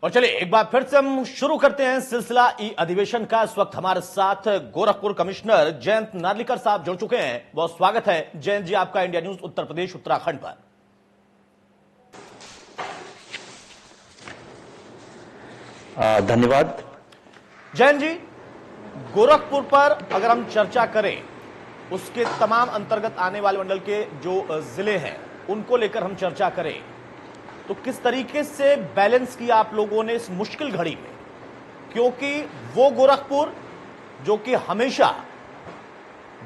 और चलिए एक बार फिर से हम शुरू करते हैं सिलसिला ई अधिवेशन का। इस वक्त हमारे साथ गोरखपुर कमिश्नर जयंत नार्लिकर साहब जुड़ चुके हैं। बहुत स्वागत है जयंत जी आपका इंडिया न्यूज उत्तर प्रदेश उत्तराखंड पर। धन्यवाद जयंत जी, गोरखपुर पर अगर हम चर्चा करें, उसके तमाम अंतर्गत आने वाले मंडल के जो जिले हैं उनको लेकर हम चर्चा करें तो किस तरीके से बैलेंस किया आप लोगों ने इस मुश्किल घड़ी में? क्योंकि वो गोरखपुर जो कि हमेशा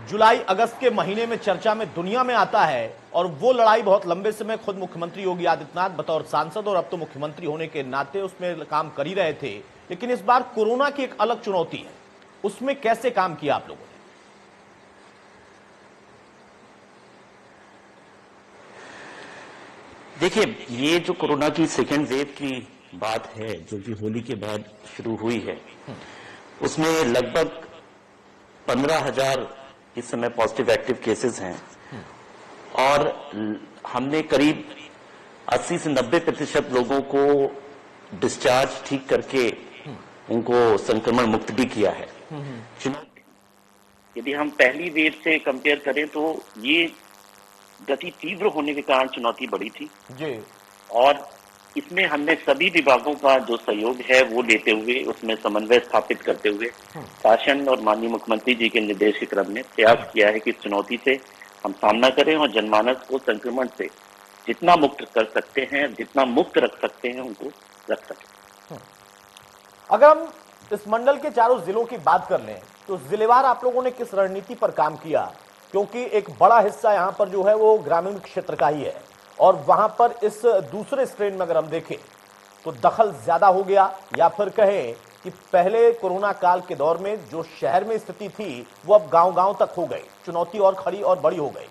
जुलाई अगस्त के महीने में चर्चा में दुनिया में आता है और वो लड़ाई बहुत लंबे समय खुद मुख्यमंत्री योगी आदित्यनाथ बतौर सांसद और अब तो मुख्यमंत्री होने के नाते उसमें काम कर ही रहे थे, लेकिन इस बार कोरोना की एक अलग चुनौती है, उसमें कैसे काम किया आप लोगों ने? देखिए, ये जो कोरोना की सेकेंड वेव की बात है जो कि होली के बाद शुरू हुई है, उसमें लगभग 15,000 इस समय पॉजिटिव एक्टिव केसेस हैं और हमने करीब 80 से 90% लोगों को डिस्चार्ज ठीक करके उनको संक्रमण मुक्त भी किया है। यदि हम पहली वेव से कंपेयर करें तो ये गति तीव्र होने के कारण चुनौती बढ़ी थी जी। और इसमें हमने सभी विभागों का जो सहयोग है वो लेते हुए उसमें समन्वय स्थापित करते हुए शासन और माननीय मुख्यमंत्री जी के निर्देश के क्रम में प्रयास किया है कि इस चुनौती से हम सामना करें और जनमानस को संक्रमण से जितना मुक्त कर सकते हैं, जितना मुक्त रख सकते हैं, उनको रख सकें। अगर हम इस मंडल के चारों जिलों की बात कर लें तो जिलेवार आप लोगों ने किस रणनीति पर काम किया? क्योंकि एक बड़ा हिस्सा यहां पर जो है वो ग्रामीण क्षेत्र का ही है और वहां पर इस दूसरे स्ट्रेन में अगर हम देखें तो दखल ज्यादा हो गया, या फिर कहें कि पहले कोरोना काल के दौर में जो शहर में स्थिति थी वो अब गांव-गांव तक हो गई, चुनौती और खड़ी और बड़ी हो गई।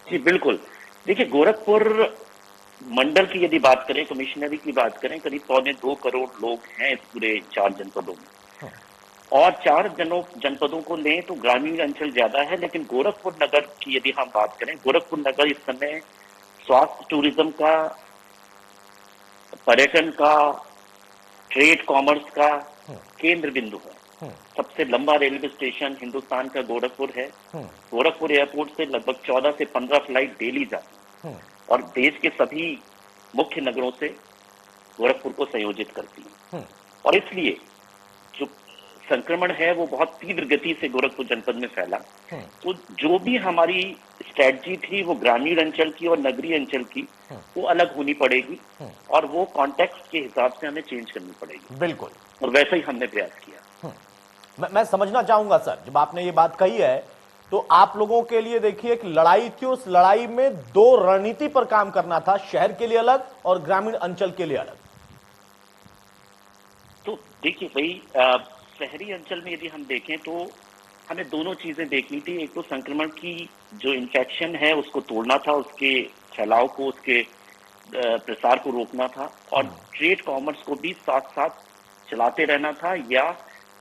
जी बिल्कुल। देखिए, गोरखपुर मंडल की यदि बात करें, कमिश्नरी की बात करें, करीब 2.25 करोड़ लोग हैं इस पूरे 4 जनपदों में और 4 जनपदों को लें तो ग्रामीण अंचल ज्यादा है, लेकिन गोरखपुर नगर की यदि हम बात करें, गोरखपुर नगर इस समय स्वास्थ्य टूरिज्म का, पर्यटन का, ट्रेड कॉमर्स का केंद्र बिंदु है। सबसे लंबा रेलवे स्टेशन हिंदुस्तान का गोरखपुर है। गोरखपुर एयरपोर्ट से लगभग 14 से 15 फ्लाइट डेली जाती है और देश के सभी मुख्य नगरों से गोरखपुर को संयोजित करती है और इसलिए जो संक्रमण है वो बहुत तीव्र गति से गोरखपुर जनपद में फैला। तो जो भी हमारी स्ट्रेटजी थी वो ग्रामीण अंचल की और नगरीय अंचल की वो अलग होनी पड़ेगी और वो कॉन्टेक्स्ट के हिसाब से हमें चेंज करनी पड़ेगी। बिल्कुल, और वैसे ही हमने प्रयास किया। मैं समझना चाहूंगा सर, जब आपने ये बात कही है तो आप लोगों के लिए देखिए एक लड़ाई थी, उस लड़ाई में 2 रणनीति पर काम करना था, शहर के लिए अलग और ग्रामीण अंचल के लिए अलग। तो देखिए भाई, शहरी अंचल में यदि हम देखें तो हमें दोनों चीजें देखनी थी। एक तो संक्रमण की जो इन्फेक्शन है उसको तोड़ना था, उसके फैलाव को, उसके प्रसार को रोकना था और ट्रेड कॉमर्स को भी साथ साथ चलाते रहना था, या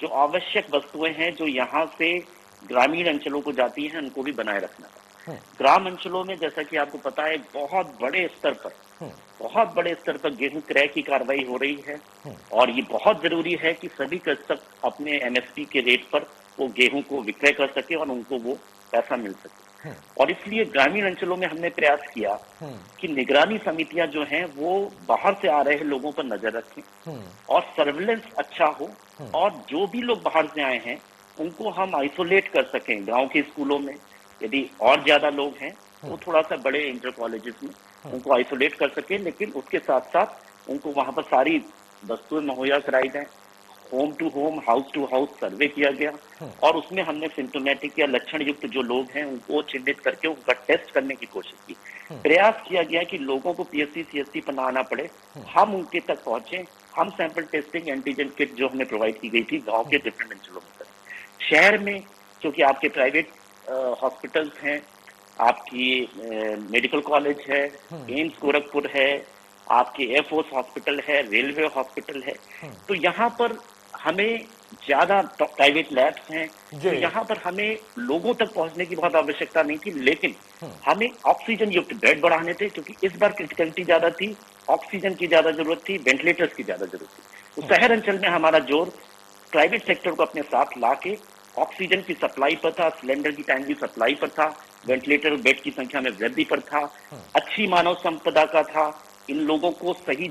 जो आवश्यक वस्तुएं हैं जो यहाँ से ग्रामीण अंचलों को जाती हैं उनको भी बनाए रखना था। ग्राम अंचलों में जैसा कि आपको पता है बहुत बड़े स्तर पर गेहूं क्रय की कार्रवाई हो रही है और ये बहुत जरूरी है कि सभी कृषक अपने एमएसपी के रेट पर वो गेहूं को विक्रय कर सके और उनको वो पैसा मिल सके। और इसलिए ग्रामीण अंचलों में हमने प्रयास किया कि निगरानी समितियां जो हैं वो बाहर से आ रहे लोगों पर नजर रखें और सर्विलेंस अच्छा हो और जो भी लोग बाहर से आए हैं उनको हम आइसोलेट कर सकें। गांव के स्कूलों में यदि और ज्यादा लोग हैं तो थोड़ा सा बड़े इंटर कॉलेजेस में उनको आइसोलेट कर सकें, लेकिन उसके साथ साथ उनको वहां पर सारी वस्तुएं मुहैया कराई जाए। Home to home, house to house survey किया गया और उसमें हमने सिम्टोमेटिक या लक्षण युक्त जो लोग हैं उनको चिन्हित करके उनका टेस्ट करने की कोशिश की। प्रयास किया गया कि लोगों को पीएससी सीएससी पर ना आना पड़े, हम उनके तक पहुंचे, हम सैंपल टेस्टिंग एंटीजन किट जो हमें प्रोवाइड की गई थी गाँव के डिफरेंट अंचलों में करें। शहर में क्योंकि आपके प्राइवेट हॉस्पिटल्स हैं, आपकी मेडिकल कॉलेज है, एम्स गोरखपुर है, आपके एयरफोर्स हॉस्पिटल है, रेलवे हॉस्पिटल है, तो यहाँ पर हमें ज्यादा प्राइवेट लैब्स हैं, तो यहाँ पर हमें लोगों तक पहुंचने की बहुत आवश्यकता नहीं थी, लेकिन हमें ऑक्सीजन युक्त बेड बढ़ाने थे क्योंकि इस बार क्रिटिकलिटी ज्यादा थी ऑक्सीजन की ज्यादा जरूरत थी, वेंटिलेटर्स की ज्यादा जरूरत थी। तो शहर अंचल में हमारा जोर प्राइवेट सेक्टर को अपने साथ लाके ऑक्सीजन की सप्लाई पर था, सिलेंडर की टाइमली सप्लाई पर था, वेंटिलेटर बेड की संख्या में वृद्धि पर था, अच्छी मानव संपदा का था, इन लोगों को सही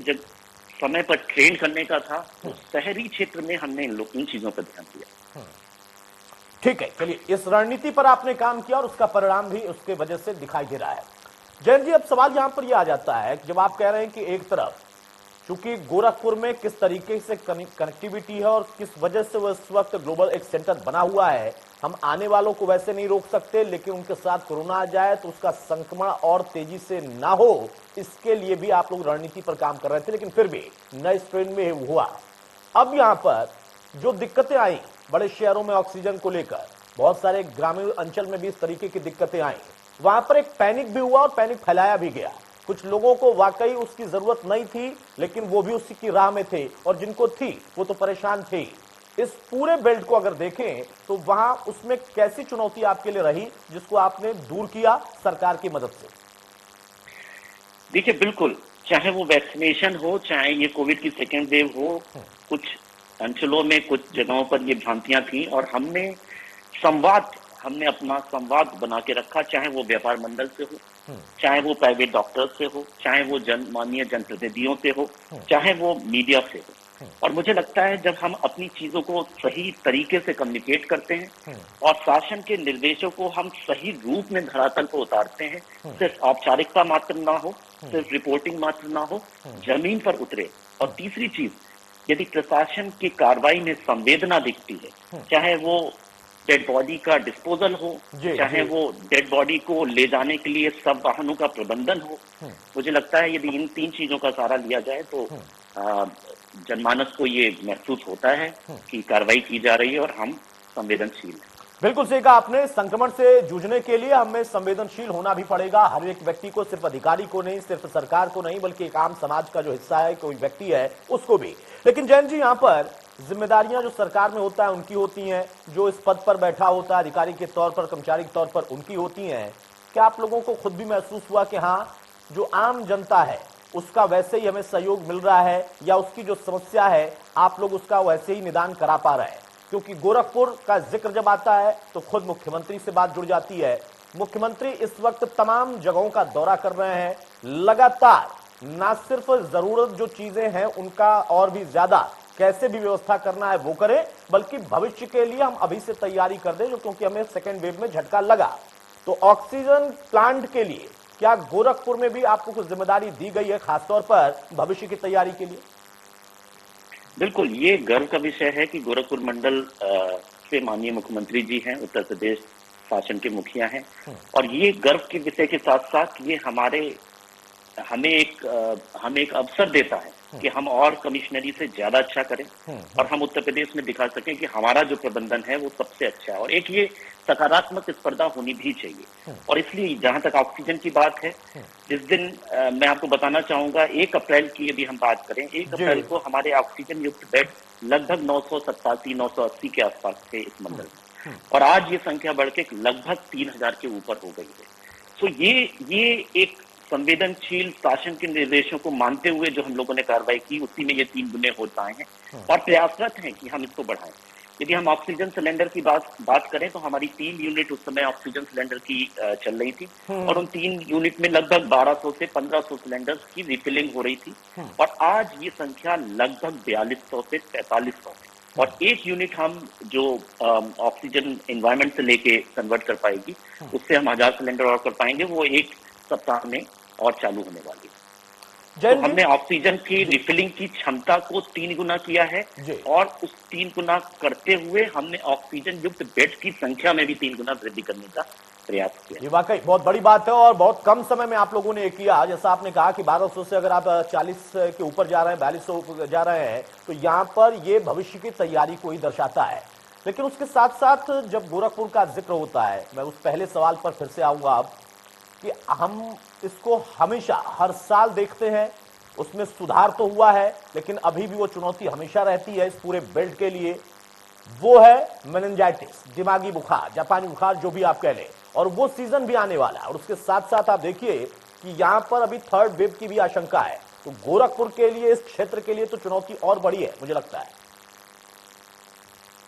समय पर ट्रेन करने का था। तो शहरी क्षेत्र में हमने इन चीजों पर ध्यान दिया। ठीक है, चलिए, इस रणनीति पर आपने काम किया और उसका परिणाम भी उसके वजह से दिखाई दे रहा है। जयंत जी, अब सवाल यहां पर यह आ जाता है कि जब आप कह रहे हैं कि एक तरफ चूंकि गोरखपुर में किस तरीके से कनेक्टिविटी है और किस वजह से वो इस वक्त ग्लोबल एक सेंटर बना हुआ है, हम आने वालों को वैसे नहीं रोक सकते, लेकिन उनके साथ कोरोना आ जाए तो उसका संक्रमण और तेजी से ना हो, इसके लिए भी आप लोग रणनीति पर काम कर रहे थे, लेकिन फिर भी नए स्ट्रेन में हुआ। अब यहां पर जो दिक्कतें आई बड़े शहरों में ऑक्सीजन को लेकर, बहुत सारे ग्रामीण अंचल में भी इस तरीके की दिक्कतें आई, वहां पर एक पैनिक भी हुआ और पैनिक फैलाया भी गया। कुछ लोगों को वाकई उसकी जरूरत नहीं थी, लेकिन वो भी उसी की राह में थे, और जिनको थी वो तो परेशान थे। इस पूरे बेल्ट को अगर देखें तो वहां उसमें कैसी चुनौती आपके लिए रही जिसको आपने दूर किया सरकार की मदद से? देखिए, बिल्कुल, चाहे वो वैक्सीनेशन हो, चाहे ये कोविड की सेकेंड वेव हो, कुछ अंचलों में कुछ जगहों पर ये भ्रांतियां थी और हमने अपना संवाद बना के रखा, चाहे वो व्यापार मंडल से हो, चाहे वो प्राइवेट डॉक्टर्स से हो, चाहे वो माननीय जनप्रतिनिधियों से हो, चाहे वो मीडिया से हो। और मुझे लगता है जब हम अपनी चीजों को सही तरीके से कम्युनिकेट करते हैं और शासन के निर्देशों को हम सही रूप में धरातल पर उतारते हैं, सिर्फ औपचारिकता मात्र ना हो, सिर्फ रिपोर्टिंग मात्र ना हो, जमीन पर उतरे। और तीसरी चीज, यदि प्रशासन की कार्रवाई में संवेदना दिखती है, चाहे वो डेड बॉडी का डिस्पोजल हो, चाहे वो डेड बॉडी को ले जाने के लिए सब वाहनों का प्रबंधन हो, मुझे लगता है यदि इन 3 चीजों का सहारा लिया जाए तो जनमानस को ये महसूस होता है कि कार्रवाई की जा रही है और हम संवेदनशील हैं। बिल्कुल सही कहा आपने। संक्रमण से जूझने के लिए हमें संवेदनशील होना भी पड़ेगा, हर एक व्यक्ति को, सिर्फ अधिकारी को नहीं, सिर्फ सरकार को नहीं, बल्कि एक आम समाज का जो हिस्सा है, कोई व्यक्ति है, उसको भी। लेकिन जैन जी, यहां पर जिम्मेदारियां जो सरकार में होता है उनकी होती हैं, जो इस पद पर बैठा होता है अधिकारी के तौर पर, कर्मचारी के तौर पर, उनकी होती हैं। क्या आप लोगों को खुद भी महसूस हुआ कि हाँ, जो आम जनता है उसका वैसे ही हमें सहयोग मिल रहा है, या उसकी जो समस्या है आप लोग उसका वैसे ही निदान करा पा रहे हैं? क्योंकि गोरखपुर का जिक्र जब आता है तो खुद मुख्यमंत्री से बात जुड़ जाती है। मुख्यमंत्री इस वक्त तमाम जगहों का दौरा कर रहे हैं, लगातार ना सिर्फ जरूरत जो चीजें हैं उनका और भी ज्यादा कैसे भी व्यवस्था करना है वो करें, बल्कि भविष्य के लिए हम अभी से तैयारी कर दें, क्योंकि हमें सेकेंड वेव में झटका लगा। तो ऑक्सीजन प्लांट के लिए क्या गोरखपुर में भी आपको कुछ जिम्मेदारी दी गई है, खासतौर पर भविष्य की तैयारी के लिए? बिल्कुल, ये गर्व का विषय है कि गोरखपुर मंडल से माननीय मुख्यमंत्री जी हैं, उत्तर प्रदेश शासन के मुखिया हैं, और ये गर्व के विषय के साथ साथ ये हमें एक अवसर देता है कि हम और कमिश्नरी से ज्यादा अच्छा करें और हम उत्तर प्रदेश में दिखा सकें कि हमारा जो प्रबंधन है वो सबसे अच्छा है। और एक ये सकारात्मक स्पर्धा होनी भी चाहिए। और इसलिए जहां तक ऑक्सीजन की बात है, जिस दिन मैं आपको बताना चाहूंगा, 1 अप्रैल की यदि हम बात करें, 1 अप्रैल को हमारे ऑक्सीजन युक्त बेड लगभग 987-980 के आसपास थे इस मंडल में, और आज ये संख्या बढ़ के लगभग 3000 के ऊपर हो गई है। तो ये एक संवेदनशील शासन के निर्देशों को मानते हुए जो हम लोगों ने कार्रवाई की, उसी में ये 3 गुने हो पाए हैं और प्रयासरत हैं कि हम इसको बढ़ाएं। यदि हम ऑक्सीजन सिलेंडर की बात करें तो हमारी 3 यूनिट उस समय ऑक्सीजन सिलेंडर की चल रही थी, और उन 3 यूनिट में लगभग 1200 से 1500 सिलेंडर्स की रिफिलिंग हो रही थी, और आज ये संख्या लगभग 4200 से 4500 है। और 1 यूनिट हम जो ऑक्सीजन एनवायरमेंट से लेके कन्वर्ट कर पाएगी, उससे हम 1000 सिलेंडर और कर पाएंगे, वो 1 सप्ताह में और चालू होने वाली है। तो हमने ऑक्सीजन की रिफिलिंग की क्षमता को 3 गुना किया है, और उस 3 गुना करते हुए हमने ऑक्सीजन युक्त बेड की संख्या में भी 3 गुना वृद्धि करने का प्रयास किया। ये वाकई बहुत बड़ी बात है और बहुत कम समय में आप लोगों ने किया। जैसा आपने कहा कि 1200 से अगर आप 40 के ऊपर जा रहे हैं, 4200 जा रहे हैं, तो यहाँ पर ये भविष्य की तैयारी को ही दर्शाता है। लेकिन उसके साथ साथ जब गोरखपुर का जिक्र होता है, मैं उस पहले सवाल पर फिर से आऊंगा अब, कि हम इसको हमेशा हर साल देखते हैं, उसमें सुधार तो हुआ है, लेकिन अभी भी वो चुनौती हमेशा रहती है इस पूरे बेल्ट के लिए, वो है मेनिंजाइटिस, दिमागी बुखार, जापानी बुखार, जो भी आप कह लें, और वो सीजन भी आने वाला है। और उसके साथ साथ आप देखिए कि यहां पर अभी 3rd वेव की भी आशंका है। तो गोरखपुर के लिए, इस क्षेत्र के लिए तो चुनौती और बड़ी है मुझे लगता है।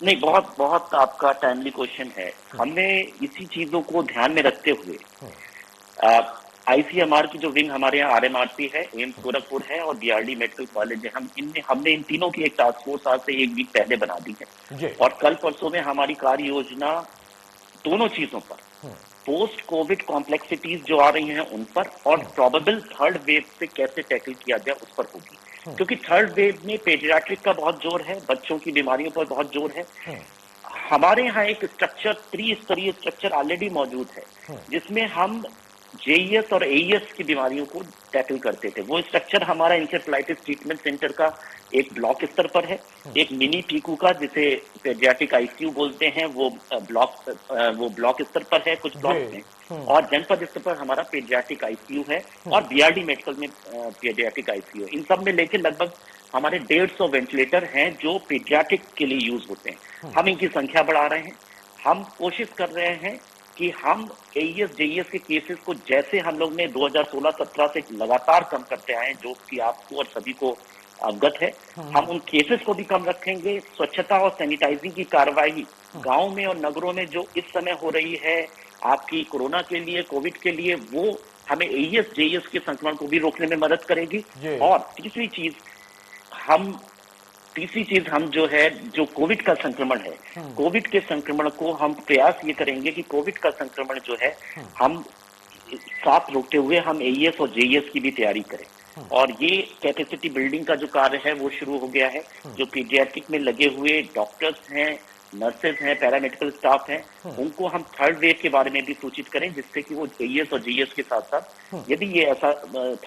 नहीं, बहुत बहुत आपका टाइमली क्वेश्चन है। हमने इसी चीजों को ध्यान में रखते हुए आईसीएमआर की जो विंग हमारे यहाँ आरएमआरपी है, एम्स गोरखपुर है और बीआरडी मेडिकल कॉलेज है, हमने इन तीनों की एक टास्क फोर्स आज से 1 वीक पहले बना दी है। और कल परसों में हमारी कार्य योजना दोनों चीजों पर, पोस्ट कोविड कॉम्प्लेक्सिटीज जो आ रही हैं उन पर, और प्रोबेबल थर्ड वेव से कैसे टैकल किया जाए उस पर होगी। क्योंकि थर्ड वेव में पेडियाट्रिक का बहुत जोर है, बच्चों की बीमारियों पर बहुत जोर है। हमारे यहाँ एक स्ट्रक्चर, त्रिस्तरीय स्ट्रक्चर ऑलरेडी मौजूद है, जिसमें हम जेईएस और एईएस की बीमारियों को टैकल करते थे। वो स्ट्रक्चर हमारा इंसेफ्लाइटिस ट्रीटमेंट सेंटर का एक ब्लॉक स्तर पर है, एक मिनी पीकू का जिसे पेडियाट्रिक आईसीयू बोलते हैं वो ब्लॉक स्तर पर है कुछ ब्लॉक में, और जनपद स्तर पर हमारा पेडियाट्रिक आईसीयू है, और बीआरडी मेडिकल में पेडियाट्रिक आईसीयू। इन सब में लेके लगभग हमारे 150 वेंटिलेटर हैं जो पेडियाट्रिक के लिए यूज होते हैं। हम इनकी संख्या बढ़ा रहे हैं। हम कोशिश कर रहे हैं कि हम एईएस जेईएस के केसेस को, जैसे हम लोग ने 2016-17 से लगातार कम करते आए, जो कि आपको और सभी को अवगत है, हम उन केसेस को भी कम रखेंगे। स्वच्छता और सैनिटाइजिंग की कार्रवाई गांव में और नगरों में जो इस समय हो रही है आपकी कोरोना के लिए, कोविड के लिए, वो हमें एईएस जेईएस के संक्रमण को भी रोकने में मदद करेगी। और तीसरी चीज हम जो है, जो कोविड का संक्रमण है, कोविड के संक्रमण को हम प्रयास ये करेंगे कि कोविड का संक्रमण जो है हम साथ रोकते हुए हम एईएस और जेईएस की भी तैयारी करें। और ये कैपेसिटी बिल्डिंग का जो कार्य है वो शुरू हो गया है। जो पीडियाट्रिक में लगे हुए डॉक्टर्स हैं, नर्सेज हैं, पैरामेडिकल स्टाफ हैं, उनको हम थर्ड वेव के बारे में भी सूचित करें, जिससे कि वो एईएस और जेईएस के साथ साथ यदि ये ऐसा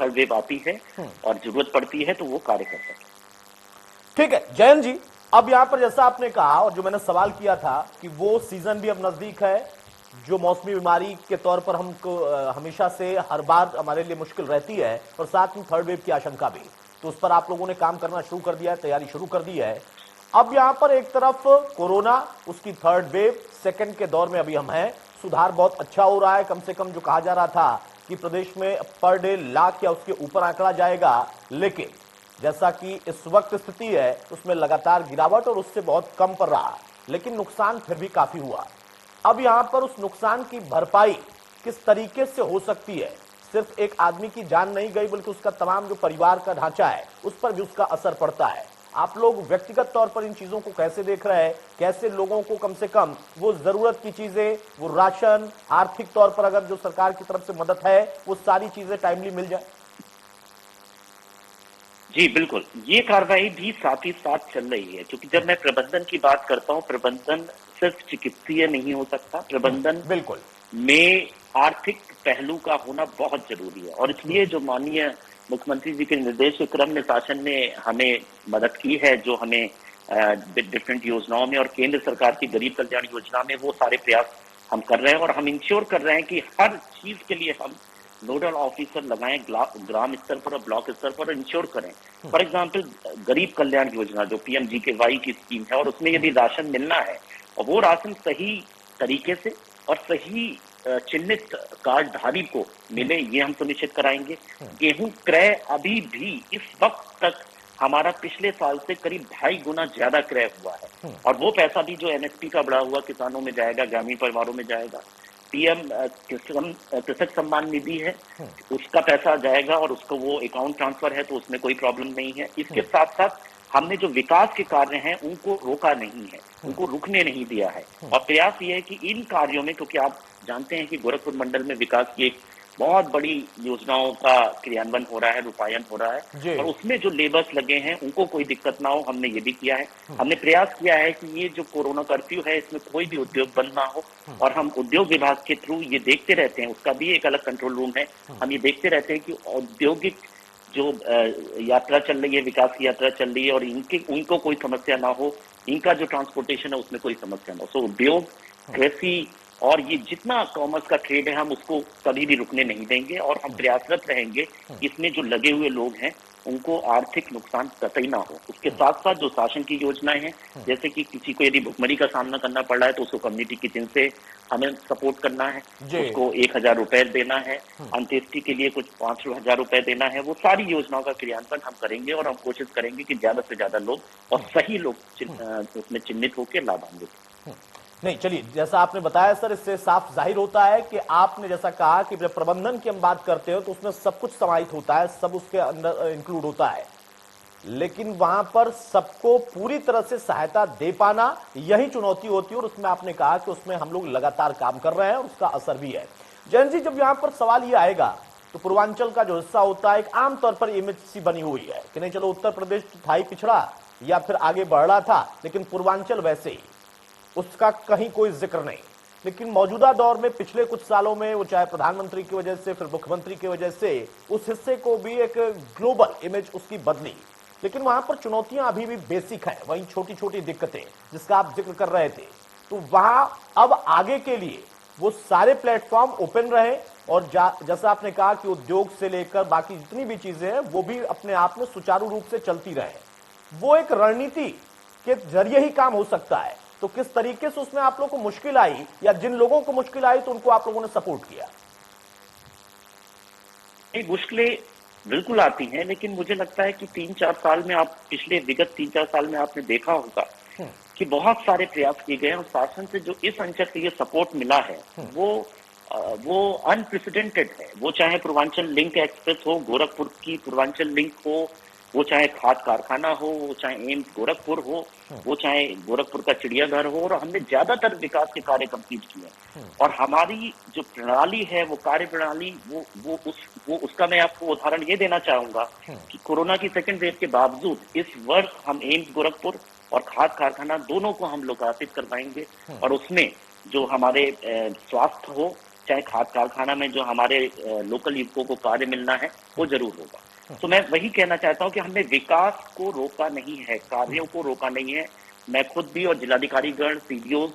थर्ड वेव आती है और जरूरत पड़ती है तो वो कार्य कर सकें। ठीक है जयंत जी, अब यहां पर जैसा आपने कहा और जो मैंने सवाल किया था कि वो सीजन भी अब नजदीक है, जो मौसमी बीमारी के तौर पर हमको हमेशा से हर बार हमारे लिए मुश्किल रहती है, और साथ में थर्ड वेव की आशंका भी, तो उस पर आप लोगों ने काम करना शुरू कर दिया है, तैयारी शुरू कर दी है। अब यहां पर एक तरफ कोरोना, उसकी थर्ड वेव, सेकंड के दौर में अभी हम हैं, सुधार बहुत अच्छा हो रहा है। कम से कम जो कहा जा रहा था कि प्रदेश में पर डे लाख या उसके ऊपर आंकड़ा जाएगा, लेकिन जैसा कि इस वक्त स्थिति है उसमें लगातार गिरावट और उससे बहुत कम पड़ रहा, लेकिन नुकसान फिर भी काफी हुआ। अब यहां पर उस नुकसान की भरपाई किस तरीके से हो सकती है? सिर्फ एक आदमी की जान नहीं गई, बल्कि उसका तमाम जो परिवार का ढांचा है उस पर भी उसका असर पड़ता है। आप लोग व्यक्तिगत तौर पर इन चीजों को कैसे देख रहे हैं? कैसे लोगों को कम से कम वो जरूरत की चीजें, वो राशन, आर्थिक तौर पर अगर जो सरकार की तरफ से मदद है वो सारी चीजें टाइमली मिल जाए? जी बिल्कुल, ये कार्रवाई भी साथ ही साथ चल रही है, क्योंकि जब मैं प्रबंधन की बात करता हूँ, प्रबंधन सिर्फ चिकित्सीय नहीं हो सकता, प्रबंधन बिल्कुल में आर्थिक पहलू का होना बहुत जरूरी है। और इसलिए जो माननीय मुख्यमंत्री जी के निर्देश के क्रम में शासन ने हमें मदद की है, जो हमें डिफरेंट योजनाओं में और केंद्र सरकार की गरीब कल्याण योजना में, वो सारे प्रयास हम कर रहे हैं। और हम इंश्योर कर रहे हैं कि हर चीज के लिए हम नोडल ऑफिसर लगाएं ग्राम स्तर पर और ब्लॉक स्तर पर, इंश्योर करें। फॉर एग्जाम्पल गरीब कल्याण योजना जो पीएमजीकेवाई की स्कीम है, और उसमें यदि राशन मिलना है और वो राशन सही तरीके से और सही चिन्हित कार्डधारी को मिले, ये हम सुनिश्चित कराएंगे। गेहूं क्रय अभी भी इस वक्त तक हमारा पिछले साल से करीब 2.5 गुना ज्यादा क्रय हुआ है, और वो पैसा भी जो एमएसपी का बढ़ा हुआ किसानों में जाएगा, ग्रामीण परिवारों में जाएगा। पीएम कृषक सम्मान निधि है, उसका पैसा जाएगा और उसको वो अकाउंट ट्रांसफर है, तो उसमें कोई प्रॉब्लम नहीं है। इसके साथ साथ हमने जो विकास के कार्य हैं उनको रोका नहीं है, उनको रुकने नहीं दिया है। और प्रयास ये है कि इन कार्यों में, क्योंकि आप जानते हैं कि गोरखपुर मंडल में विकास की एक बहुत बड़ी योजनाओं का क्रियान्वयन हो रहा है, रूपायन हो रहा है, और उसमें जो लेबर्स लगे हैं उनको कोई दिक्कत ना हो, हमने ये भी किया है। हमने प्रयास किया है कि ये जो कोरोना कर्फ्यू है इसमें कोई भी उद्योग बंद ना हो, और हम उद्योग विभाग के थ्रू ये देखते रहते हैं, उसका भी एक अलग कंट्रोल रूम है। हम ये देखते रहते हैं कि औद्योगिक जो यात्रा चल रही है, विकास की यात्रा चल रही है, और उनको कोई समस्या ना हो, इनका जो ट्रांसपोर्टेशन है उसमें कोई समस्या ना हो। सो उद्योग, कृषि और ये जितना कॉमर्स का ट्रेड है, हम उसको कभी भी रुकने नहीं देंगे, और हम प्रयासरत रहेंगे इसमें जो लगे हुए लोग हैं उनको आर्थिक नुकसान कतई ना हो। उसके साथ साथ जो शासन की योजनाएं हैं, जैसे कि किसी को यदि भुखमरी का सामना करना पड़ रहा है तो उसको कम्युनिटी किचन से हमें सपोर्ट करना है, जी। उसको 1,000 रुपए देना है, अंत्येष्टि के लिए कुछ 5,000 रुपए देना है। वो सारी योजनाओं का क्रियान्वयन हम करेंगे और हम कोशिश करेंगे कि ज्यादा से ज्यादा लोग और सही लोग उसमें चिन्हित होकर लाभान्वित हो। नहीं, चलिए, जैसा आपने बताया सर, इससे साफ जाहिर होता है कि आपने जैसा कहा कि जब प्रबंधन की हम बात करते हो तो उसमें सब कुछ समाहित होता है, सब उसके अंदर इंक्लूड होता है, लेकिन वहां पर सबको पूरी तरह से सहायता दे पाना यही चुनौती होती है, और उसमें आपने कहा कि उसमें हम लोग लगातार काम कर रहे हैं और उसका असर भी है। जयंत जी, जब यहां पर सवाल ये आएगा तो पूर्वांचल का जो हिस्सा होता है, एक आमतौर पर इमेज सी बनी हुई है कि नहीं, चलो उत्तर प्रदेश था ही पिछड़ा या फिर आगे बढ़ रहा था, लेकिन पूर्वांचल वैसे ही, उसका कहीं कोई जिक्र नहीं। लेकिन मौजूदा दौर में पिछले कुछ सालों में, वो चाहे प्रधानमंत्री की वजह से, फिर मुख्यमंत्री की वजह से, उस हिस्से को भी एक ग्लोबल इमेज उसकी बदली, लेकिन वहां पर चुनौतियां अभी भी बेसिक है, वहीं छोटी छोटी दिक्कतें जिसका आप जिक्र कर रहे थे। तो वहां अब आगे के लिए वो सारे प्लेटफॉर्म ओपन रहे, और जैसा आपने कहा कि उद्योग से लेकर बाकी जितनी भी चीजें हैं वो भी अपने आप में सुचारू रूप से चलती रहे, वो एक रणनीति के जरिए ही काम हो सकता है। तो किस तरीके से उसमें आप लोगों को मुश्किल आई, या जिन लोगों को मुश्किल आई तो उनको आप लोगों ने सपोर्ट किया? मुश्किलें बिल्कुल आती हैं, लेकिन मुझे लगता है कि 3-4 साल में पिछले विगत 3-4 साल में आपने देखा होगा कि बहुत सारे प्रयास किए गए हैं और शासन से जो इस अंचल के लिए सपोर्ट मिला है वो अनप्रेसिडेंटेड है। वो चाहे पूर्वांचल लिंक एक्सप्रेस हो, गोरखपुर की पूर्वांचल लिंक हो, वो चाहे खाद कारखाना हो, वो चाहे एम्स गोरखपुर हो, वो चाहे गोरखपुर का चिड़ियाघर हो, और हमने ज्यादातर विकास के कार्य कंप्लीट किए। और हमारी जो प्रणाली है, वो कार्य प्रणाली, वो उसका मैं आपको उदाहरण ये देना चाहूंगा कि कोरोना की सेकेंड वेव के बावजूद इस वर्ष हम एम्स गोरखपुर और खाद कारखाना दोनों को हम लोकार्पित करवाएंगे, और उसमें जो हमारे स्वास्थ्य हो, चाहे खाद कारखाना में जो हमारे लोकल युवकों को कार्य मिलना है, वो जरूर होगा। तो मैं वही कहना चाहता हूं कि हमने विकास को रोका नहीं है, कार्यों को रोका नहीं है। मैं खुद भी और जिलाधिकारीगण, सीडीओ,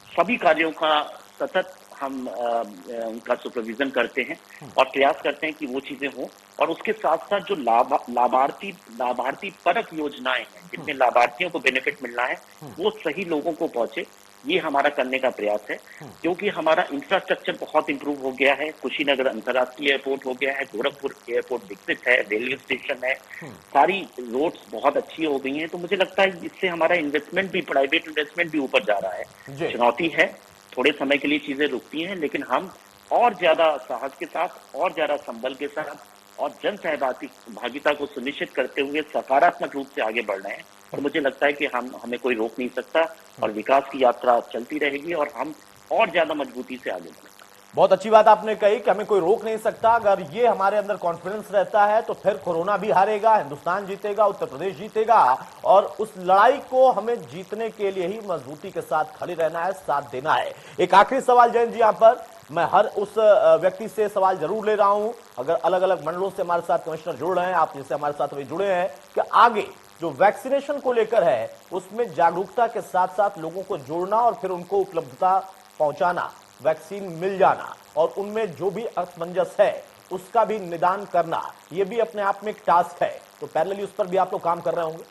सभी कार्यों का सतत हम उनका सुपरविजन करते हैं और प्रयास करते हैं कि वो चीजें हों। और उसके साथ साथ जो लाभार्थी परक योजनाएं हैं, जितने लाभार्थियों को बेनिफिट मिलना है, वो सही लोगों को पहुंचे, ये हमारा करने का प्रयास है। क्योंकि हमारा इंफ्रास्ट्रक्चर बहुत इंप्रूव हो गया है, कुशीनगर अंतर्राष्ट्रीय एयरपोर्ट हो गया है, गोरखपुर एयरपोर्ट विकसित है, रेलवे स्टेशन है, सारी रोड्स बहुत अच्छी हो गई हैं। तो मुझे लगता है इससे हमारा इन्वेस्टमेंट भी, प्राइवेट इन्वेस्टमेंट भी ऊपर जा रहा है। चुनौती है, थोड़े समय के लिए चीजें रुकती हैं, लेकिन हम और ज्यादा साहस के साथ, और ज्यादा संबल के साथ और जन सहभागिता को सुनिश्चित करते हुए सकारात्मक रूप से आगे बढ़ रहे हैं। और मुझे लगता है कि हमें कोई रोक नहीं सकता, और विकास की यात्रा चलती रहेगी और हम और ज्यादा मजबूती से आगे बढ़ेंगे। बहुत अच्छी बात आपने कही कि हमें कोई रोक नहीं सकता। अगर ये हमारे अंदर कॉन्फिडेंस रहता है तो फिर कोरोना भी हारेगा, हिंदुस्तान जीतेगा, उत्तर प्रदेश जीतेगा, और उस लड़ाई को हमें जीतने के लिए ही मजबूती के साथ खड़े रहना है, साथ देना है। एक आखिरी सवाल जयंत जी, यहाँ पर मैं हर उस व्यक्ति से सवाल जरूर ले रहा हूं, अगर अलग अलग मंडलों से हमारे साथ कमिश्नर जुड़ रहे हैं, आप जैसे हमारे साथ अभी जुड़े हैं, कि आगे जो वैक्सीनेशन को लेकर है उसमें जागरूकता के साथ साथ लोगों को जोड़ना और फिर उनको उपलब्धता पहुंचाना, वैक्सीन मिल जाना, और उनमें जो भी असमंजस है उसका भी निदान करना, यह भी अपने आप में एक टास्क है। तो पैरेलली उस पर भी आप लोग काम कर रहे होंगे?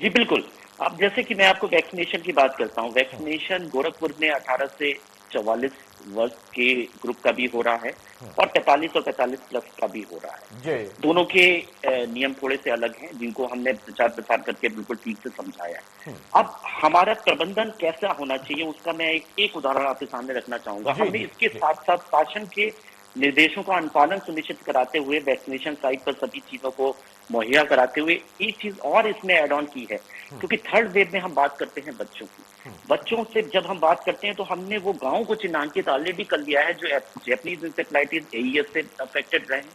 जी बिल्कुल। अब जैसे कि मैं आपको वैक्सीनेशन की बात करता हूँ, वैक्सीनेशन गोरखपुर में 18 से 44 वर्ष के ग्रुप का भी हो रहा है और 45 और 45 प्लस का भी हो रहा है। दोनों के नियम थोड़े से अलग हैं, जिनको हमने प्रचार प्रसार करके बिल्कुल ठीक से समझाया है। अब हमारा प्रबंधन कैसा होना चाहिए उसका मैं एक उदाहरण आपके सामने रखना चाहूंगा। हमने इसके साथ साथ शासन के निर्देशों का अनुपालन सुनिश्चित कराते हुए, वैक्सीनेशन साइट पर सभी चीजों को मुहैया कराते हुए, एक चीज और इसमें एड ऑन की है, क्योंकि थर्ड वेव में हम बात करते हैं बच्चों की। बच्चों से जब हम बात करते हैं तो हमने वो गांव को चिन्हांकित ऑलरेडी कर लिया है जो जैपनीज इंसेफ्लाइटिस एईएस से अफेक्टेड रहे हैं,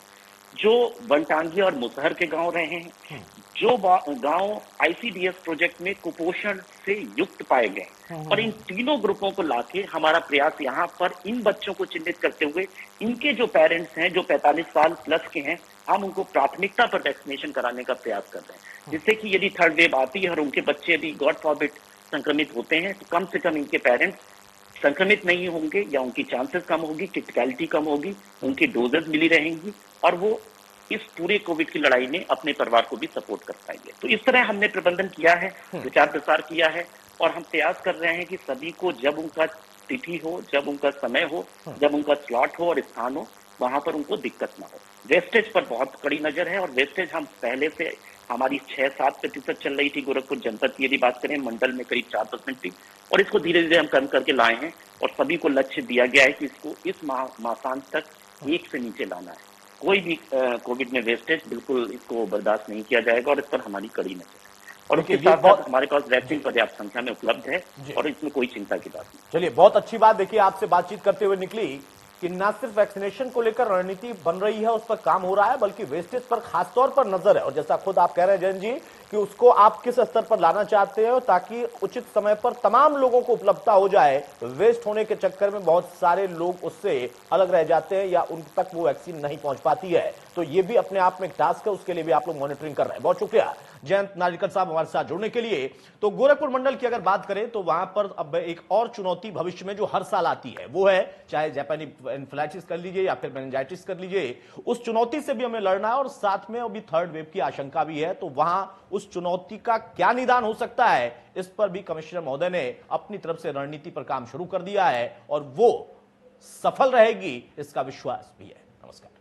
जो वनटांगी और मुसहर के गांव रहे हैं, जो गांव आईसीडीएस प्रोजेक्ट में कुपोषण से युक्त पाए गए। और इन तीनों ग्रुपों को लाके हमारा प्रयास यहाँ पर इन बच्चों को चिन्हित करते हुए, इनके जो पेरेंट्स हैं जो 45 साल प्लस के हैं, हम उनको प्राथमिकता पर वैक्सीनेशन कराने का प्रयास कर रहे हैं, जिससे कि यदि थर्ड वेव आती है और उनके बच्चे भी गॉड फॉरबिड संक्रमित होते हैं तो कम से कम इनके पेरेंट्स संक्रमित नहीं होंगे, या उनकी चांसेस कम होगी, क्रिटिकलिटी कम होगी, उनकी डोजेस मिली रहेंगी और वो इस पूरे कोविड की लड़ाई में अपने परिवार को भी सपोर्ट कर पाएंगे। तो इस तरह हमने प्रबंधन किया है, विचार प्रसार किया है, और हम प्रयास कर रहे हैं कि सभी को जब उनका तिथि हो, जब उनका समय हो, जब उनका स्लॉट हो और स्थान हो, वहां पर उनको दिक्कत ना हो। वेस्टेज पर बहुत कड़ी नजर है, और वेस्टेज हम पहले से हमारी 6-7% चल रही थी गोरखपुर जनपद की, यदि बात करें मंडल में करीब 4% थी, और इसको धीरे धीरे हम कम करके लाए हैं, और सभी को लक्ष्य दिया गया है कि इसको इस मासांत तक 1 से नीचे लाना है। कोई भी कोविड में वेस्टेज बिल्कुल इसको बर्दाश्त नहीं किया जाएगा, और इस पर हमारी कड़ी नजर है। और उसके देखिए, ये साथ बहुत साथ हमारे पास वैक्सीन पर्याप्त संख्या में उपलब्ध है, और इसमें कोई चिंता की बात नहीं। चलिए, बहुत अच्छी बात देखिए आपसे बातचीत करते हुए निकली कि ना सिर्फ वैक्सीनेशन को लेकर रणनीति बन रही है, उस पर काम हो रहा है, बल्कि वेस्टेज पर खासतौर पर नजर है। और जैसा खुद आप कह रहे हैं जयंत जी कि उसको आप किस स्तर पर लाना चाहते हो ताकि उचित समय पर तमाम लोगों को उपलब्धता हो जाए। वेस्ट होने के चक्कर में बहुत सारे लोग उससे अलग रह जाते हैं या उन तक वो वैक्सीन नहीं पहुंच पाती है। तो ये भी अपने आप में एक टास्क है, उसके लिए भी आप लोग मॉनिटरिंग कर रहे हैं। बहुत शुक्रिया जयंत नार्लिकर साहब हमारे साथ जुड़ने के लिए। तो गोरखपुर मंडल की अगर बात करें तो वहां पर अब एक और चुनौती भविष्य में जो हर साल आती है वो है, चाहे जापानी एन्फिलाइटिस कर लीजिए या फिर मेनिंजाइटिस कर लीजिए, उस चुनौती से भी हमें लड़ना है, और साथ में अभी थर्ड वेव की आशंका भी है। तो वहां उस चुनौती का क्या निदान हो सकता है, इस पर भी कमिश्नर महोदय ने अपनी तरफ से रणनीति पर काम शुरू कर दिया है, और वो सफल रहेगी इसका विश्वास भी है। नमस्कार।